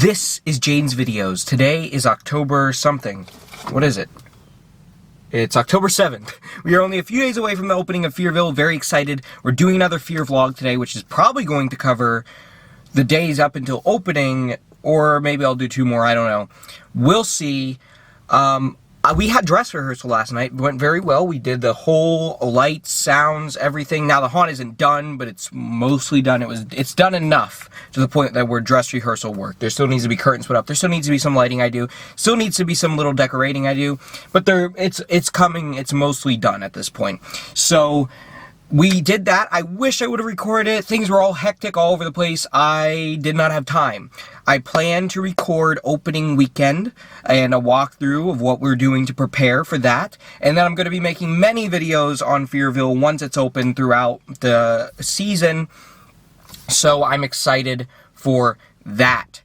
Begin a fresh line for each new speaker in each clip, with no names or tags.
This is Jane's Videos. Today is October something. What is it? It's October 7th. We are only a few days away from the opening of Fearville. Very excited. We're doing another Fear vlog today, which is probably going to cover the days up until opening, or maybe I'll do two more, I don't know. We'll see. We had dress rehearsal last night. It went very well. We did the whole lights, sounds, everything. Now the haunt isn't done, but it's mostly done. It's done enough to the point that we're dress rehearsal work. There still needs to be curtains put up. There still needs to be some lighting I do. Still needs to be some little decorating I do. But it's coming. It's mostly done at this point. So we did that. I wish I would have recorded it. Things were all hectic all over the place. I did not have time. I plan to record opening weekend and a walkthrough of what we're doing to prepare for that. And then I'm going to be making many videos on Fearville once it's open throughout the season. So I'm excited for that.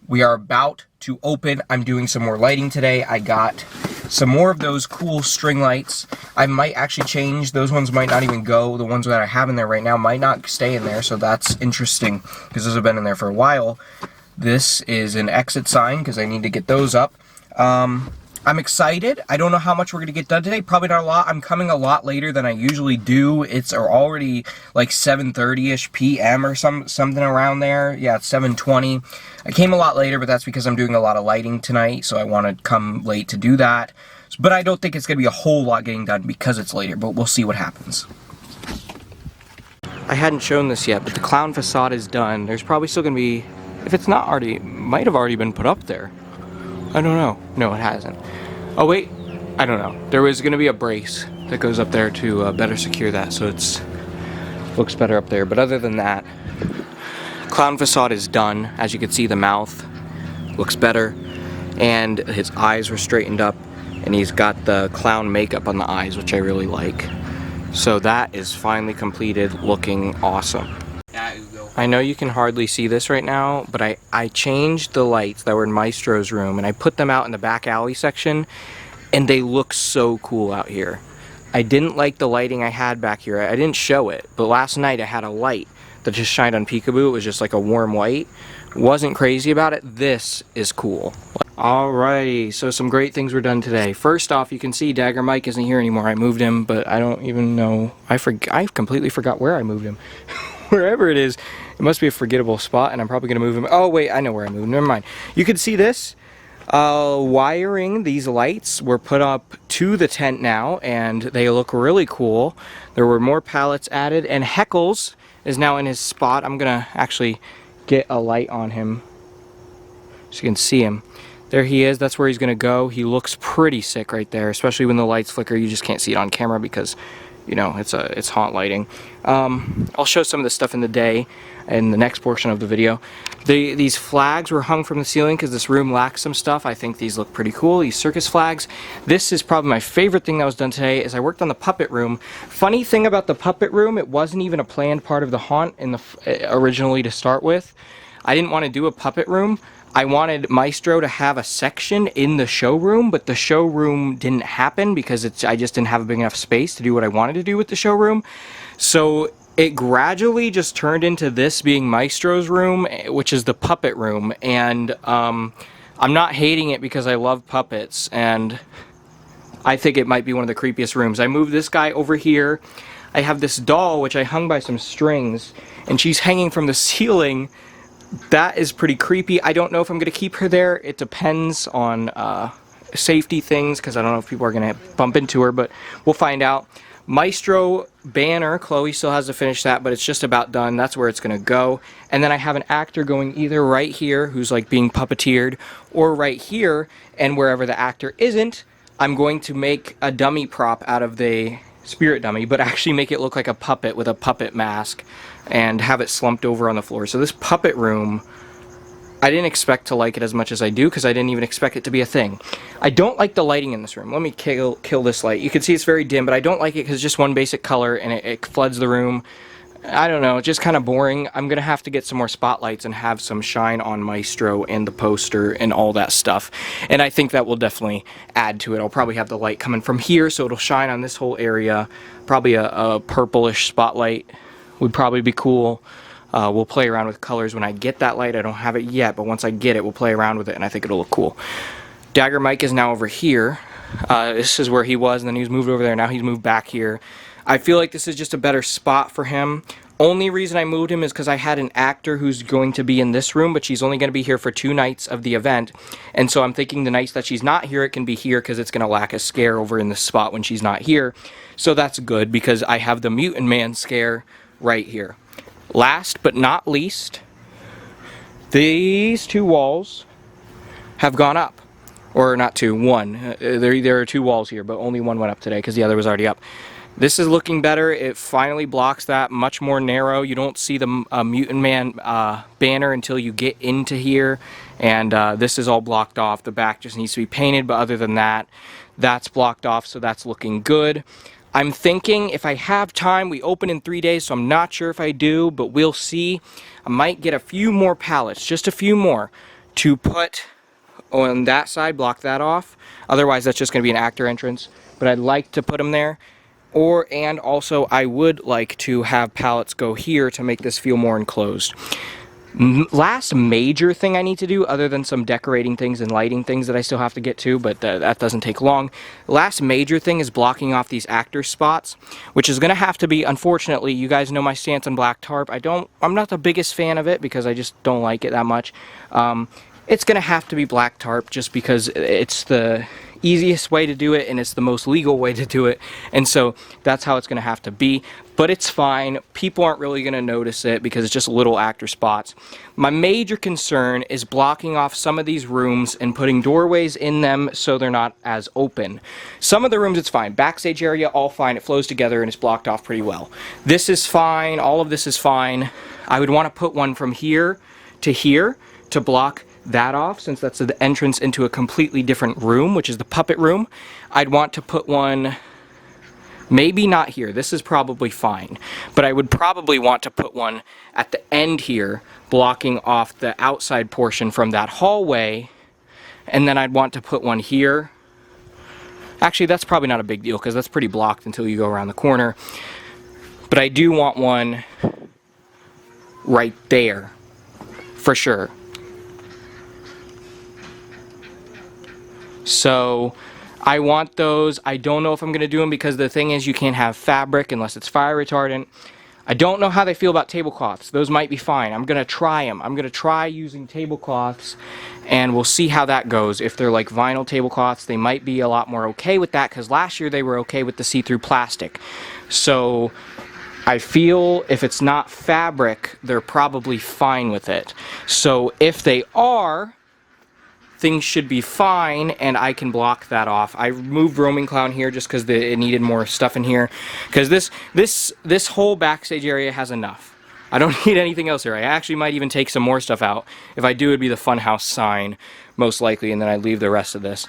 We are about to open. I'm doing some more lighting today. I got some more of those cool string lights. I might actually change. Those ones might not even go. The ones that I have in there right now might not stay in there. So that's interesting because those have been in there for a while. This is an exit sign because I need to get those up. I'm excited. I don't know how much we're going to get done today. Probably not a lot. I'm coming a lot later than I usually do. It's already like 7:30ish p.m. or something around there. Yeah, it's 7:20. I came a lot later, but that's because I'm doing a lot of lighting tonight, so I want to come late to do that. But I don't think it's going to be a whole lot getting done because it's later, but we'll see what happens. I hadn't shown this yet, but the clown facade is done. There's probably still going to be, if it's not already, might have already been put up there. I don't know. No, it hasn't. Oh wait, I don't know. There was going to be a brace that goes up there to better secure that, so it's looks better up there. But other than that, clown facade is done. As you can see, the mouth looks better, and his eyes were straightened up, and he's got the clown makeup on the eyes, which I really like. So that is finally completed, looking awesome. I know you can hardly see this right now, but I changed the lights that were in Maestro's room and I put them out in the back alley section, and they look so cool out here. I didn't like the lighting I had back here. I didn't show it, but last night I had a light that just shined on peekaboo. It was just like a warm white. Wasn't crazy about it. This is cool. Alrighty, so some great things were done today. First off, you can see Dagger Mike isn't here anymore. I moved him, but I don't even know. I completely forgot where I moved him. Wherever it is, it must be a forgettable spot, and I'm probably going to move him. Oh, wait, I know where I moved. Never mind. You can see this. Wiring, these lights were put up to the tent now, and they look really cool. There were more pallets added, and Heckles is now in his spot. I'm going to actually get a light on him so you can see him. There he is. That's where he's going to go. He looks pretty sick right there, especially when the lights flicker. You just can't see it on camera because, you know, it's haunt lighting. I'll show some of this stuff in the day in the next portion of the video. These flags were hung from the ceiling because this room lacks some stuff. I think these look pretty cool, these circus flags. This is probably my favorite thing that was done today is I worked on the puppet room. Funny thing about the puppet room, it wasn't even a planned part of the haunt originally to start with. I didn't want to do a puppet room. I wanted Maestro to have a section in the showroom, but the showroom didn't happen because I just didn't have a big enough space to do what I wanted to do with the showroom. So it gradually just turned into this being Maestro's room, which is the puppet room. And I'm not hating it because I love puppets, and I think it might be one of the creepiest rooms. I moved this guy over here. I have this doll, which I hung by some strings, and she's hanging from the ceiling. That is pretty creepy. I don't know if I'm going to keep her there. It depends on safety things, because I don't know if people are going to bump into her, but we'll find out. Maestro banner, Chloe still has to finish that, but it's just about done. That's where it's going to go. And then I have an actor going either right here, who's like being puppeteered, or right here, and wherever the actor isn't, I'm going to make a dummy prop out of the spirit dummy, but actually make it look like a puppet with a puppet mask and have it slumped over on the floor. So this puppet room, I didn't expect to like it as much as I do because I didn't even expect it to be a thing. I don't like the lighting in this room. Let me kill this light. You can see it's very dim, but I don't like it because it's just one basic color and it floods the room. I don't know, it's just kind of boring. I'm going to have to get some more spotlights and have some shine on Maestro and the poster and all that stuff. And I think that will definitely add to it. I'll probably have the light coming from here so it'll shine on this whole area. Probably a purplish spotlight would probably be cool. We'll play around with colors when I get that light. I don't have it yet, but once I get it, we'll play around with it, and I think it'll look cool. Dagger Mike is now over here. This is where he was, and then he was moved over there. Now he's moved back here. I feel like this is just a better spot for him. Only reason I moved him is because I had an actor who's going to be in this room, but she's only going to be here for 2 nights of the event. And so I'm thinking the nights that she's not here, it can be here because it's going to lack a scare over in this spot when she's not here. So that's good because I have the Mutant Man scare right here. Last but not least, these 2 walls have gone up. Or not 2, 1. There are 2 walls here, but only 1 went up today because the other was already up. This is looking better. It finally blocks that, much more narrow. You don't see the Mutant Man banner until you get into here. And this is all blocked off. The back just needs to be painted, but other than that, that's blocked off, so that's looking good. I'm thinking if I have time, we open in 3 days, so I'm not sure if I do, but we'll see. I might get a few more pallets, just a few more, to put on that side, block that off. Otherwise, that's just going to be an actor entrance. But I'd like to put them there. And also, I would like to have pallets go here to make this feel more enclosed. Last major thing I need to do, other than some decorating things and lighting things that I still have to get to, but that doesn't take long. Last major thing is blocking off these actor spots, which is going to have to be, unfortunately, you guys know my stance on black tarp. I'm not the biggest fan of it because I just don't like it that much. It's going to have to be black tarp just because it's the easiest way to do it and it's the most legal way to do it, and so that's how it's going to have to be. But it's fine. People aren't really going to notice it because it's just little actor spots. My major concern is blocking off some of these rooms and putting doorways in them so they're not as open. Some of the rooms it's fine. Backstage area, all fine. It flows together and it's blocked off pretty well. This is fine. All of this is fine. I would want to put one from here to block that off, since that's the entrance into a completely different room, which is the puppet room. I'd want to put one, maybe not here, this is probably fine, but I would probably want to put one at the end here, blocking off the outside portion from that hallway, and then I'd want to put one here. Actually, that's probably not a big deal because that's pretty blocked until you go around the corner, but I do want one right there for sure. So I want those. I don't know if I'm going to do them because the thing is you can't have fabric unless it's fire retardant. I don't know how they feel about tablecloths. Those might be fine. I'm going to try them. I'm going to try using tablecloths and we'll see how that goes. If they're like vinyl tablecloths, they might be a lot more okay with that because last year they were okay with the see-through plastic. So I feel if it's not fabric, they're probably fine with it. So if they are, things should be fine and I can block that off. I moved Roaming Clown here just because it needed more stuff in here, because this whole backstage area has enough. I don't need anything else here. I actually might even take some more stuff out. If I do, it'd be the Funhouse sign most likely, and then I'd leave the rest of this.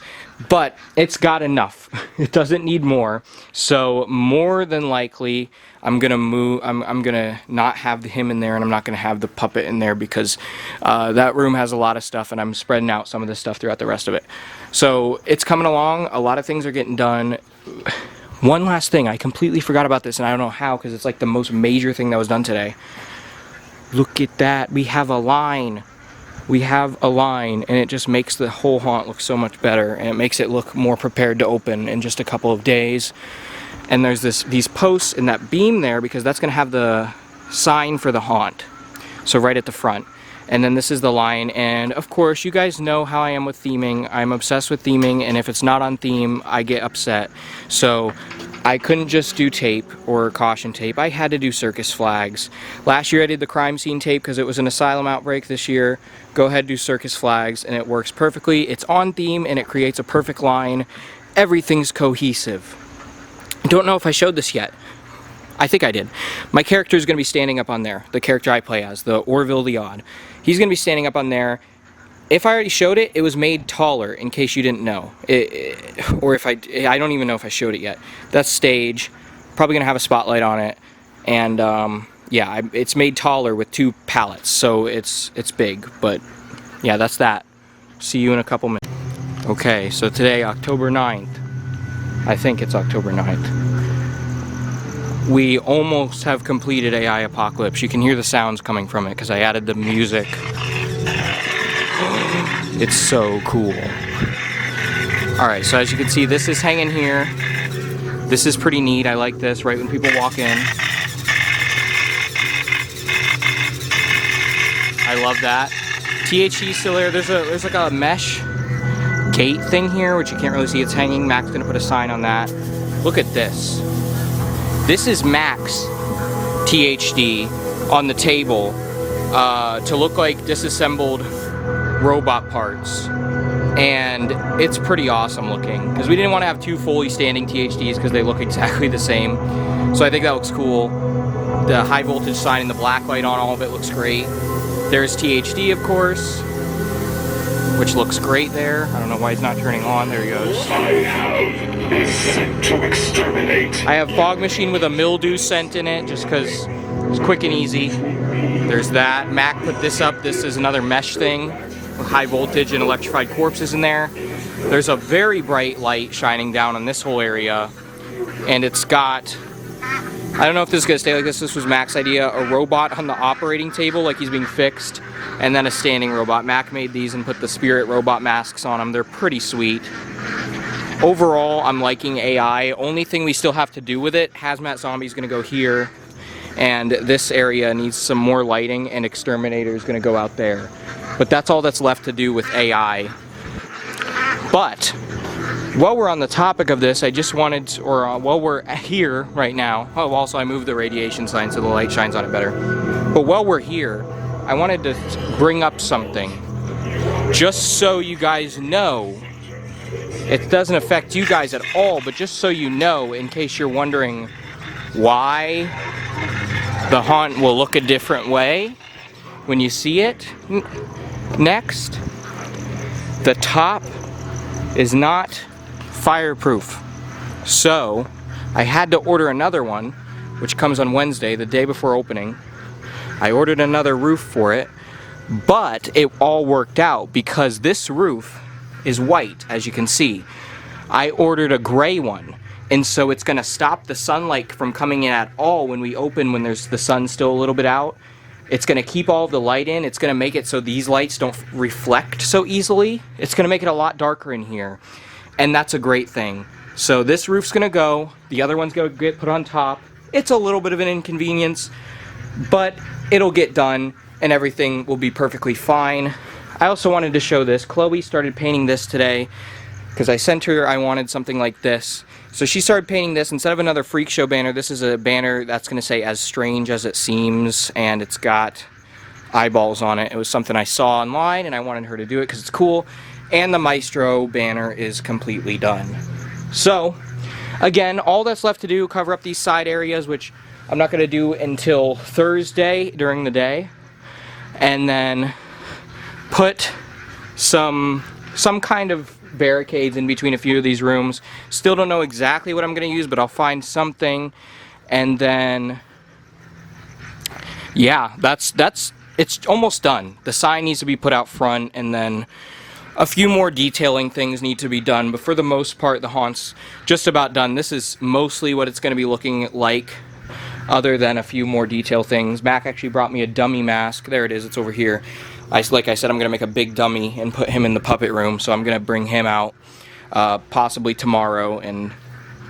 But it's got enough. It doesn't need more. So more than likely I'm gonna move. I'm gonna not have him in there, and I'm not gonna have the puppet in there because that room has a lot of stuff, and I'm spreading out some of this stuff throughout the rest of it. So it's coming along. A lot of things are getting done. One last thing, I completely forgot about this, and I don't know how because it's like the most major thing that was done today. Look at that. We have a line. We have a line, and it just makes the whole haunt look so much better, and it makes it look more prepared to open in just a couple of days. And there's these posts in that beam there because that's going to have the sign for the haunt, so right at the front. And then this is the line, and of course you guys know how I am with theming. I'm obsessed with theming, and if it's not on theme I get upset. So I couldn't just do tape or caution tape. I had to do circus flags. Last year I did the crime scene tape because it was an asylum outbreak. This year, go ahead, do circus flags, and it works perfectly. It's on theme and it creates a perfect line. Everything's cohesive. I don't know if I showed this yet. I think I did. My character is going to be standing up on there. The character I play as, the Orville the Odd. He's going to be standing up on there. If I already showed it, it was made taller, in case you didn't know. Or if I don't even know if I showed it yet. That's stage. Probably going to have a spotlight on it. And yeah, it's made taller with 2 pallets, so it's big. But yeah, that's that. See you in a couple minutes. Okay, so today, October 9th. I think it's October 9th. we almost have completed AI Apocalypse. You can hear the sounds coming from it because I added the music. It's so cool. Alright, so as you can see, this is hanging here. This is pretty neat. I like this right when people walk in. I love that. THD still there. There's like a mesh gate thing here, which you can't really see. It's hanging. Mac's gonna put a sign on that. Look at this. This is Mac's THD on the table to look like disassembled robot parts. And it's pretty awesome looking because we didn't want to have two fully standing THDs because they look exactly the same. So I think that looks cool. The high voltage sign and the black light on all of it looks great. There's THD, of course, which looks great there. I don't know why he's not turning on. There he goes.
I have a scent to exterminate.
I have fog machine with a mildew scent in it just because it's quick and easy. There's that. Mac put this up. This is another mesh thing with high voltage and electrified corpses in there. There's a very bright light shining down on this whole area, and it's got, I don't know if this is going to stay like this. This was Mac's idea. A robot on the operating table like he's being fixed, and then a standing robot. Mac made these and put the spirit robot masks on them. They're pretty sweet. Overall, I'm liking AI. Only thing we still have to do with it, Hazmat Zombie's going to go here, and this area needs some more lighting, and Exterminator is going to go out there. But that's all that's left to do with AI. But while we're on the topic of this, I just wanted, while we're here right now, oh, also I moved the radiation sign so the light shines on it better. But while we're here, I wanted to bring up something. Just so you guys know, it doesn't affect you guys at all, but just so you know, in case you're wondering why the haunt will look a different way when you see it next, the top is not fireproof. So I had to order another one, which comes on Wednesday, the day before opening. I ordered another roof for it, but it all worked out because this roof is white, as you can see. I ordered a gray one, and so it's going to stop the sunlight from coming in at all when we open, when there's the sun still a little bit out. It's going to keep all of the light in. It's going to make it so these lights don't reflect so easily. It's going to make it a lot darker in here, and that's a great thing. So this roof's going to go. The other one's going to get put on top. It's a little bit of an inconvenience, but it'll get done, and everything will be perfectly fine. I also wanted to show this. Chloe started painting this today because I sent her, I wanted something like this. So she started painting this. Instead of another Freak Show banner, this is a banner that's going to say "As Strange as It Seems," and it's got eyeballs on it. It was something I saw online, and I wanted her to do it because it's cool. And the Maestro banner is completely done. So, again, all that's left to do, cover up these side areas, which I'm not going to do until Thursday during the day, and then put some kind of barricades in between a few of these rooms. Still don't know exactly what I'm going to use, but I'll find something. And then, yeah, it's almost done. The sign needs to be put out front, and then a few more detailing things need to be done. But for the most part, the haunt's just about done. This is mostly what it's going to be looking like, other than a few more detail things. Mac actually brought me a dummy mask. There it is. It's over here. Like I said, I'm going to make a big dummy and put him in the puppet room, so I'm going to bring him out possibly tomorrow and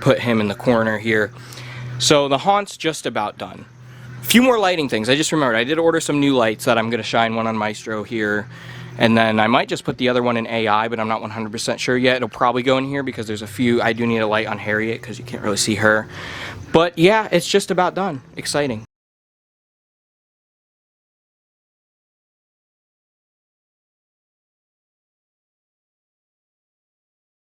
put him in the corner here. So the haunt's just about done. A few more lighting things. I just remembered I did order some new lights that I'm going to shine one on Maestro here, and then I might just put the other one in AI, but I'm not 100% sure yet. It'll probably go in here because there's a few. I do need a light on Harriet because you can't really see her. But yeah, it's just about done. Exciting.